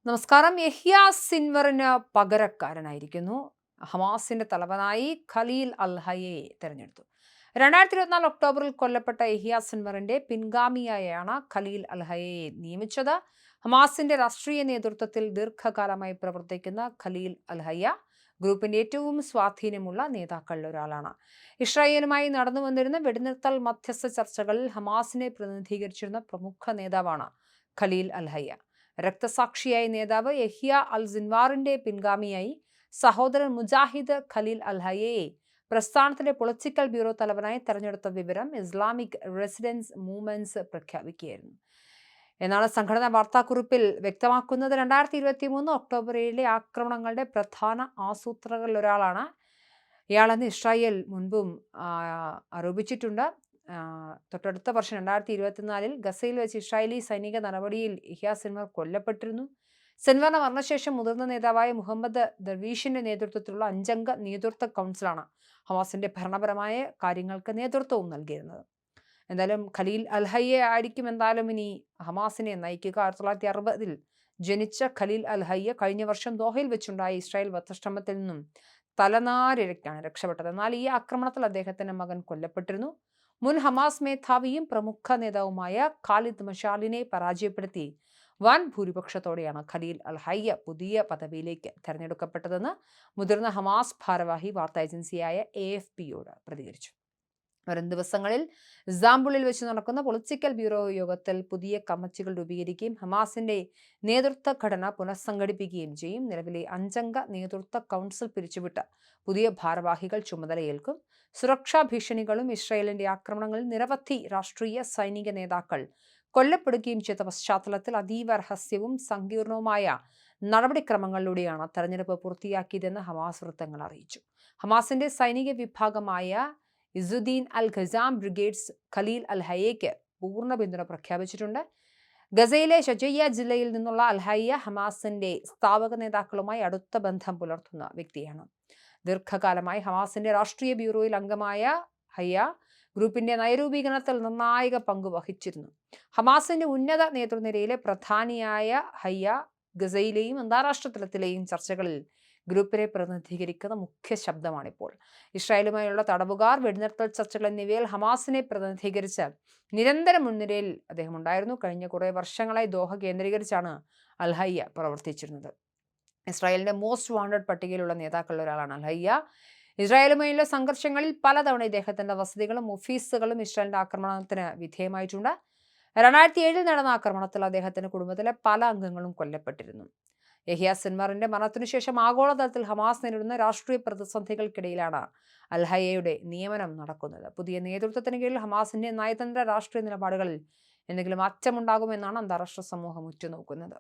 നമസ്കാരം. യഹ്യ സിൻവറിന് പകരക്കാരനായിരിക്കുന്നു. ഹമാസിന്റെ തലവനായി ഖലീൽ അൽ-ഹയ്യയെ തെരഞ്ഞെടുത്തു. 2024 ഒക്ടോബറിൽ കൊല്ലപ്പെട്ട യഹ്യ സിൻവറിന്റെ പിൻഗാമിയായാണ് ഖലീൽ അൽ-ഹയ്യയെ നിയമിച്ചത്. ഹമാസിന്റെ രാഷ്ട്രീയ നേതൃത്വത്തിൽ ദീർഘകാലമായി പ്രവർത്തിക്കുന്ന ഖലീൽ അൽ-ഹയ്യ ഗ്രൂപ്പിന്റെ ഏറ്റവും സ്വാധീനമുള്ള നേതാക്കളിൽ ഒരാളാണ്. ഇസ്രായേലുമായി നടന്നുവന്നിരുന്ന വെടിനിർത്തൽ മധ്യസ്ഥ ചർച്ചകളിൽ ഹമാസിനെ പ്രതിനിധീകരിച്ചിരുന്ന പ്രമുഖ നേതാവാണ് ഖലീൽ അൽ-ഹയ്യ. രക്തസാക്ഷിയായ നേതാവ് യഹ്യ അൽ സിൻവാറിന്റെ പിൻഗാമിയായി സഹോദരൻ മുജാഹിദ് ഖലീൽ അൽ-ഹയ്യയെ പ്രസ്ഥാനത്തിന്റെ പൊളിറ്റിക്കൽ ബ്യൂറോ തലവനായി തെരഞ്ഞെടുത്ത വിവരം ഇസ്ലാമിക് റെസിഡൻസ് മൂവ്മെന്റ്സ് പ്രഖ്യാപിക്കുകയായിരുന്നു എന്നാണ് സംഘടന വാർത്താക്കുറിപ്പിൽ വ്യക്തമാക്കുന്നത്. 2023 ഒക്ടോബർ 7 ആക്രമണങ്ങളുടെ പ്രധാന ആസൂത്രകരിൽ ഒരാളാണ് ഇയാളെന്ന് ഇസ്രായേൽ മുൻപും ആരോപിച്ചിട്ടുണ്ട്. തൊട്ടടുത്ത വർഷം 2024 ഗസയിൽ വെച്ച് ഇസ്രായേലി സൈനിക നടപടിയിൽ യഹ്യ സിൻവർ കൊല്ലപ്പെട്ടിരുന്നു. സിൻവറിന്റെ മരണശേഷം മുതിർന്ന നേതാവായ മുഹമ്മദ് ദർവീഷിന്റെ നേതൃത്വത്തിലുള്ള 5-അംഗ നേതൃത്വ കൗൺസിലാണ് ഹമാസിന്റെ ഭരണപരമായ കാര്യങ്ങൾക്ക് നേതൃത്വവും നൽകിയിരുന്നത്. എന്തായാലും ഖലീൽ അൽ-ഹയ്യ ആയിരിക്കും എന്തായാലും ഇനി ഹമാസിനെ നയിക്കുക. 1960 ജനിച്ച ഖലീൽ അൽ-ഹയ്യ കഴിഞ്ഞ വർഷം ദോഹയിൽ വെച്ചുണ്ടായ ഇസ്രായേൽ വധശ്രമത്തിൽ നിന്നും തലനാരിഴയ്ക്കാണ് രക്ഷപ്പെട്ടത്. എന്നാൽ ഈ ആക്രമണത്തിൽ അദ്ദേഹത്തിന്റെ മകൻ കൊല്ലപ്പെട്ടിരുന്നു. മുൻ ഹമാസ് മേധാവിയും പ്രമുഖ നേതാവുമായ ഖാലിദ് മഷാലിനെ പരാജയപ്പെടുത്തി വൻ ഭൂരിപക്ഷത്തോടെയാണ് ഖലീൽ അൽ-ഹയ്യ പുതിയ പദവിയിലേക്ക് തെരഞ്ഞെടുക്കപ്പെട്ടതെന്ന് മുതിർന്ന ഹമാസ് ഭാരവാഹി വാർത്താ ഏജൻസിയായ AFPയോട് പ്രതികരിച്ചു. വരും ദിവസങ്ങളിൽ ഇസ്താംബുളിൽ വെച്ച് നടക്കുന്ന പൊളിറ്റിക്കൽ ബ്യൂറോ യോഗത്തിൽ പുതിയ കമ്മിറ്റികൾ രൂപീകരിക്കുകയും ഹമാസിന്റെ നേതൃത്വ ഘടന പുനഃസംഘടിപ്പിക്കുകയും ചെയ്യും. നിലവിലെ 5-അംഗ നേതൃത്വ കൗൺസിൽ പിരിച്ചുവിട്ട് പുതിയ ഭാരവാഹികൾ ചുമതലയേൽക്കും. സുരക്ഷാ ഭീഷണികളും ഇസ്രായേലിന്റെ ആക്രമണങ്ങളിൽ നിരവധി രാഷ്ട്രീയ സൈനിക നേതാക്കൾ കൊല്ലപ്പെടുകയും ചെയ്ത പശ്ചാത്തലത്തിൽ അതീവ രഹസ്യവും സങ്കീർണവുമായ നടപടിക്രമങ്ങളിലൂടെയാണ് തെരഞ്ഞെടുപ്പ് പൂർത്തിയാക്കിയതെന്ന് ഹമാസ് വൃത്തങ്ങൾ അറിയിച്ചു. ഹമാസിന്റെ സൈനിക വിഭാഗമായ ഇസുദ്ദീൻ അൽ ഖസാം ബ്രിഗേഡ്സ് ഖലീൽ അൽ-ഹയ്യയ്ക്ക് പൂർണ്ണ പിന്തുണ പ്രഖ്യാപിച്ചിട്ടുണ്ട്. ഗസയിലെ ഷജയ്യ ജില്ലയിൽ നിന്നുള്ള അൽ-ഹയ്യ ഹമാസിന്റെ സ്ഥാപക നേതാക്കളുമായി അടുത്ത ബന്ധം പുലർത്തുന്ന വ്യക്തിയാണ്. ദീർഘകാലമായി ഹമാസിന്റെ രാഷ്ട്രീയ ബ്യൂറോയിൽ അംഗമായ ഹയ്യ ഗ്രൂപ്പിന്റെ നയരൂപീകരണത്തിൽ നിർണായക പങ്ക് വഹിച്ചിരുന്നു. ഹമാസിന്റെ ഉന്നത നേതൃനിരയിലെ പ്രധാനിയായ ഹയ്യ ഗസയിലെയും അന്താരാഷ്ട്ര തലത്തിലെയും ചർച്ചകളിൽ ഗ്രൂപ്പിനെ പ്രതിനിധീകരിക്കുന്ന മുഖ്യ ശബ്ദമാണിപ്പോൾ. ഇസ്രായേലുമായുള്ള തടവുകാർ, വെടിനിർത്തൽ ചർച്ചകൾ എന്നിവയിൽ ഹമാസിനെ പ്രതിനിധീകരിച്ച് നിരന്തരം മുൻനിരയിൽ അദ്ദേഹം ഉണ്ടായിരുന്നു. കഴിഞ്ഞ കുറേ വർഷങ്ങളായി ദോഹ കേന്ദ്രീകരിച്ചാണ് അൽ-ഹയ്യ പ്രവർത്തിച്ചിരുന്നത്. ഇസ്രായേലിന്റെ മോസ്റ്റ് വാണ്ടഡ് പട്ടികയിലുള്ള നേതാക്കളിൽ ഒരാളാണ് അൽ-ഹയ്യ. ഇസ്രായേലുമായുള്ള സംഘർഷങ്ങളിൽ പലതവണ ഇദ്ദേഹത്തിന്റെ വസതികളും ഓഫീസുകളും ഇസ്രായേലിന്റെ ആക്രമണത്തിന് വിധേയമായിട്ടുണ്ട്. 2007 നടന്ന ആക്രമണത്തിൽ അദ്ദേഹത്തിന്റെ കുടുംബത്തിലെ പല അംഗങ്ങളും കൊല്ലപ്പെട്ടിരുന്നു. യഹ്യ സിൻവറിന്റെ മരണത്തിനു ശേഷം ആഗോളതലത്തിൽ ഹമാസ് നേരിടുന്ന രാഷ്ട്രീയ പ്രതിസന്ധികൾക്കിടയിലാണ് അൽ-ഹയ്യയുടെ നിയമനം നടക്കുന്നത്. പുതിയ നേതൃത്വത്തിന് കീഴിൽ ഹമാസിന്റെ നയതന്ത്ര രാഷ്ട്രീയ നിലപാടുകളിൽ എന്തെങ്കിലും മാറ്റമുണ്ടാകുമെന്നാണ് അന്താരാഷ്ട്ര സമൂഹം ഉറ്റുനോക്കുന്നത്.